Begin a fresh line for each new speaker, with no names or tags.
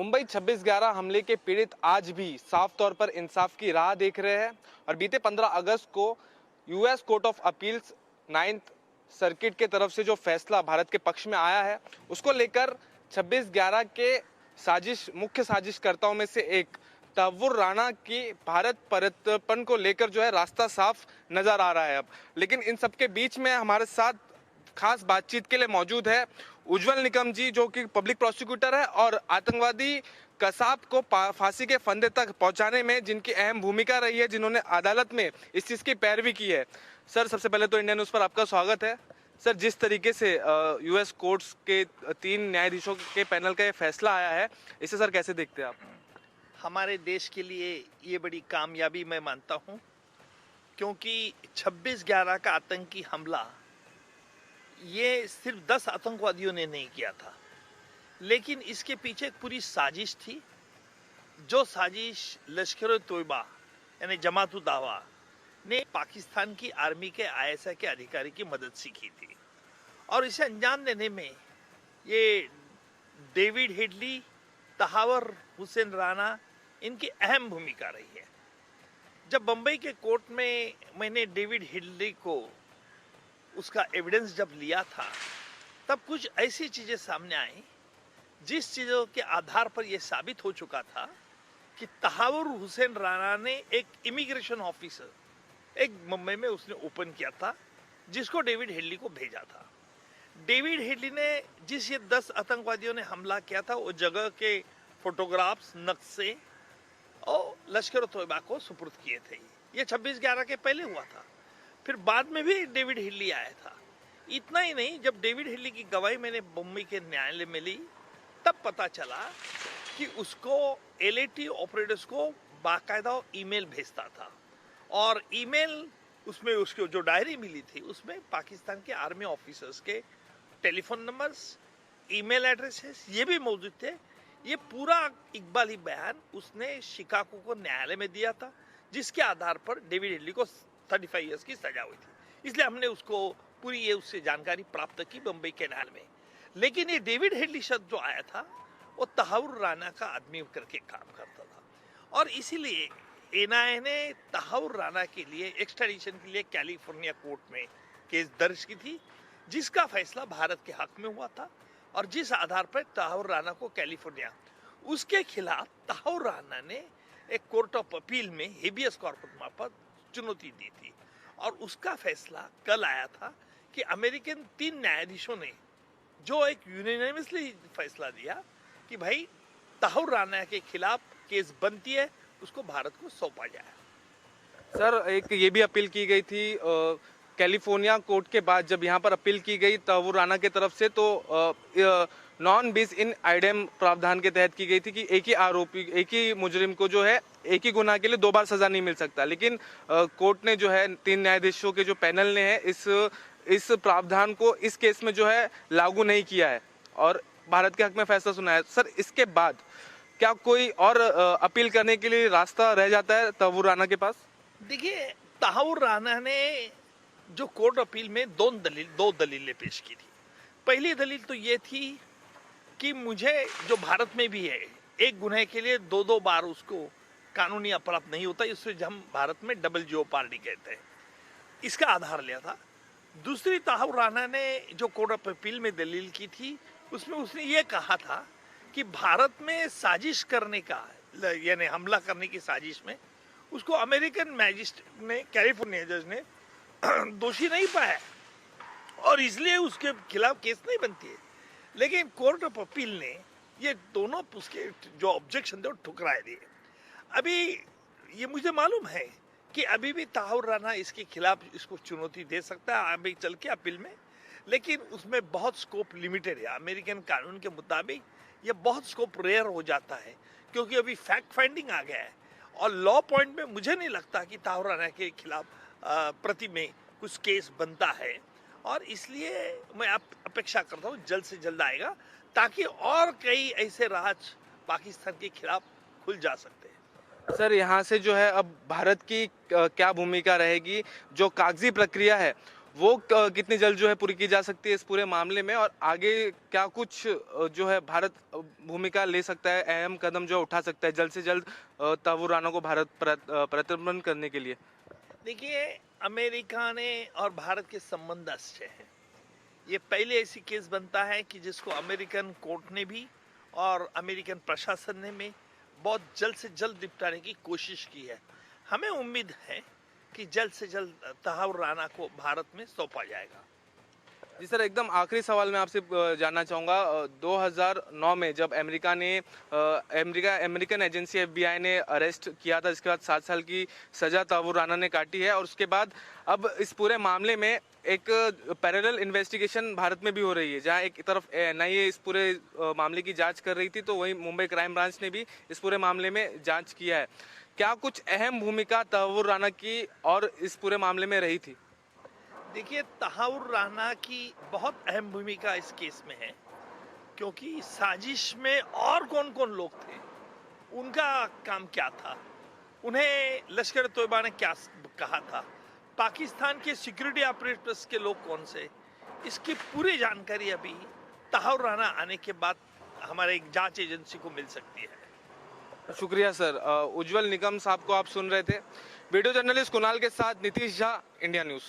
मुंबई 26/11 हमले के पीड़ित आज भी साफ तौर पर इंसाफ की राह देख रहे हैं और बीते 15 अगस्त को US court of appeals 9th circuit के तरफ से जो फैसला भारत के पक्ष में आया है उसको लेकर 26/11 के मुख्य साजिशकर्ताओं में से एक तहव्वुर राणा की भारत प्रत्यर्पण को लेकर जो है रास्ता साफ नजर आ रहा है अब। लेकिन इन सबके बीच में हमारे साथ खास बातचीत के लिए मौजूद है उज्जवल निकम जी, जो कि पब्लिक प्रोसिक्यूटर है और आतंकवादी कसाब को फांसी के फंदे तक पहुंचाने में जिनकी अहम भूमिका रही है, जिन्होंने अदालत में इस चीज़ की पैरवी की है। सर, सबसे पहले तो इंडिया न्यूज़ पर आपका स्वागत है। सर, जिस तरीके से यूएस कोर्ट्स के 3 न्यायाधीशों के पैनल का ये फैसला आया है, इसे सर कैसे देखते हैं आप?
हमारे देश के लिए ये बड़ी कामयाबी मैं मानता हूँ, क्योंकि 26/11 का आतंकी हमला ये सिर्फ 10 आतंकवादियों ने नहीं किया था, लेकिन इसके पीछे एक पूरी साजिश थी। जो साजिश लश्कर-ए-तोयबा यानी जमात-उद-दावा ने पाकिस्तान की आर्मी के आईएसआई के अधिकारी की मदद से की थी, और इसे अंजाम देने में ये डेविड हेडली, तहावर हुसैन राणा, इनकी अहम भूमिका रही है। जब बंबई के कोर्ट में मैंने डेविड हेडली को उसका एविडेंस जब लिया था, तब कुछ ऐसी चीजें सामने आई जिस चीजों के आधार पर यह साबित हो चुका था कि तहावर हुसैन राणा ने एक इमिग्रेशन ऑफिसर एक मुंबई में उसने ओपन किया था, जिसको डेविड हेडली को भेजा था। डेविड हेडली ने जिस ये 10 आतंकवादियों ने हमला किया था, वो जगह के फोटोग्राफ्स, नक्शे और लश्कर-ए-तोयबा को सुपुर्द किए थे। ये 26/11 के पहले हुआ था। फिर बाद में भी डेविड हेडली आया था। इतना ही नहीं, जब डेविड हेडली की गवाही मैंने मुंबई के न्यायालय में ली, तब पता चला कि उसको एलएटी ऑपरेटर्स को बाकायदा ईमेल भेजता था, और ईमेल उसमें उसको जो डायरी मिली थी उसमें पाकिस्तान के आर्मी ऑफिसर्स के टेलीफोन नंबर्स, ईमेल एड्रेसेस ये भी मौजूद थे। ये पूरा इकबाली बयान उसने शिकागो को न्यायालय में दिया था, जिसके आधार पर डेविड हेडली को 35 ईयर्स की सजा हुई थी। इसलिए हमने उसको पूरी ये उससे जानकारी प्राप्त की बंबई के न्यायालय में। लेकिन ये डेविड हेडली शब्द जो आया था, वो तहावर राणा का आदमी करके काम करता था, और इसीलिए एनआईए ने तहावर राणा के लिए एक्सट्राडिशन के लिए कैलिफोर्निया कोर्ट में केस दर्ज की थी, जिसका फैसला भारत के हक में हुआ था, और जिस आधार पर तहावर राणा को कैलिफोर्निया, उसके खिलाफ तहावर राणा ने एक कोर्ट ऑफ अपील में हेबियस कॉर्पस मार्फत चुनौती दी थी, और उसका फैसला कल आया था कि अमेरिकन 3 न्यायाधीशों ने जो एक यूनानिमसली फैसला दिया कि भाई तहावर राणा के खिलाफ केस बनती है, उसको भारत को सौंपा जाए।
सर, एक ये भी अपील की गई थी कैलिफोर्निया कोर्ट के बाद, जब यहाँ पर अपील की गई तहव्वुर राणा की तरफ से, तो नॉन बिस इन आइडेम प्रावधान के तहत की गई थी कि एक ही आरोपी, एक ही मुजरिम को जो है एक ही गुनाह के लिए 2 बार सजा नहीं मिल सकता। लेकिन कोर्ट ने जो है 3 न्यायाधीशों के जो पैनल ने है इस प्रावधान को इस केस में जो है लागू नहीं किया है और भारत के हक में फैसला सुनाया। सर, इसके बाद क्या कोई और अपील करने के लिए रास्ता रह जाता है तहव्वुर राणा के पास?
देखिए, तहावर राणा ने जो कोर्ट अपील में दो दलीलें पेश की थी। पहली दलील तो ये थी कि मुझे, जो भारत में भी है, एक गुनाह के लिए 2 बार उसको कानूनी अपराध नहीं होता, इससे हम भारत में डबल जेओपार्डी कहते हैं, इसका आधार लिया था। दूसरी, तहावर राणा ने जो कोर्ट ऑफ अपील में दलील की थी, उसमें उसने ये कहा था कि भारत में साजिश करने का, यानी हमला करने की साजिश में उसको अमेरिकन मैजिस्ट्रेट ने, कैलिफोर्निया जज ने दोषी नहीं पाया, और इसलिए उसके खिलाफ केस नहीं बनती है। लेकिन कोर्ट ऑफ अपील ने ये दोनों उसके जो ऑब्जेक्शन थे वो ठुकराए दिए। अभी ये मुझे मालूम है कि अभी भी तहावर राणा इसके खिलाफ इसको चुनौती दे सकता है अभी चल के अपील में, लेकिन उसमें बहुत स्कोप लिमिटेड है। अमेरिकन कानून के मुताबिक ये बहुत स्कोप रेयर हो जाता है, क्योंकि अभी फैक्ट फाइंडिंग आ गया है, और लॉ पॉइंट में मुझे नहीं लगता कि तहावर राणा के खिलाफ प्रति में कुछ केस बनता है, और इसलिए मैं अपेक्षा करता हूँ जल्द से जल्द आएगा, ताकि और कई ऐसे राज पाकिस्तान के खिलाफ खुल जा सकते हैं।
सर, यहाँ से जो है अब भारत की क्या भूमिका रहेगी? जो कागजी प्रक्रिया है वो कितनी जल्द जो है पूरी की जा सकती है इस पूरे मामले में, और आगे क्या कुछ जो है भारत भूमिका ले सकता है, अहम कदम जो उठा सकता है जल्द से जल्द तहव्वुर राना को भारत प्रत्यर्पण करने के लिए?
देखिए, अमेरिका ने और भारत के संबंध अच्छे हैं। ये पहले ऐसी केस बनता है कि जिसको अमेरिकन कोर्ट ने भी और अमेरिकन प्रशासन ने में बहुत जल्द से जल्द निपटाने की कोशिश की है। हमें उम्मीद है कि जल्द से जल्द तहव्वुर राना को भारत में सौंपा जाएगा।
जी सर, एकदम आखिरी सवाल मैं आपसे जानना चाहूँगा, 2009 में जब अमेरिकन एजेंसी एफबीआई ने अरेस्ट किया था, इसके बाद 7 साल की सजा तहव्वुर राना ने काटी है, और उसके बाद अब इस पूरे मामले में एक पैरेलल इन्वेस्टिगेशन भारत में भी हो रही है, जहां एक तरफ एनआईए इस पूरे मामले की जांच कर रही थी, तो वहीं मुंबई क्राइम ब्रांच ने भी इस पूरे मामले में जांच किया है। क्या कुछ अहम भूमिका तहव्वुर राना की और इस पूरे मामले में रही थी?
देखिए, तहव्वुर राना की बहुत अहम भूमिका इस केस में है, क्योंकि साजिश में और कौन कौन लोग थे, उनका काम क्या था, उन्हें लश्कर तोयबा ने क्या कहा था, पाकिस्तान के सिक्योरिटी ऑपरेटर्स के लोग कौन से, इसकी पूरी जानकारी अभी तहव्वुर राना आने के बाद हमारे एक जांच एजेंसी को मिल सकती है।
शुक्रिया सर। उज्जवल निकम साहब को आप सुन रहे थे। वीडियो जर्नलिस्ट कुणाल के साथ नीतीश झा, इंडिया न्यूज़।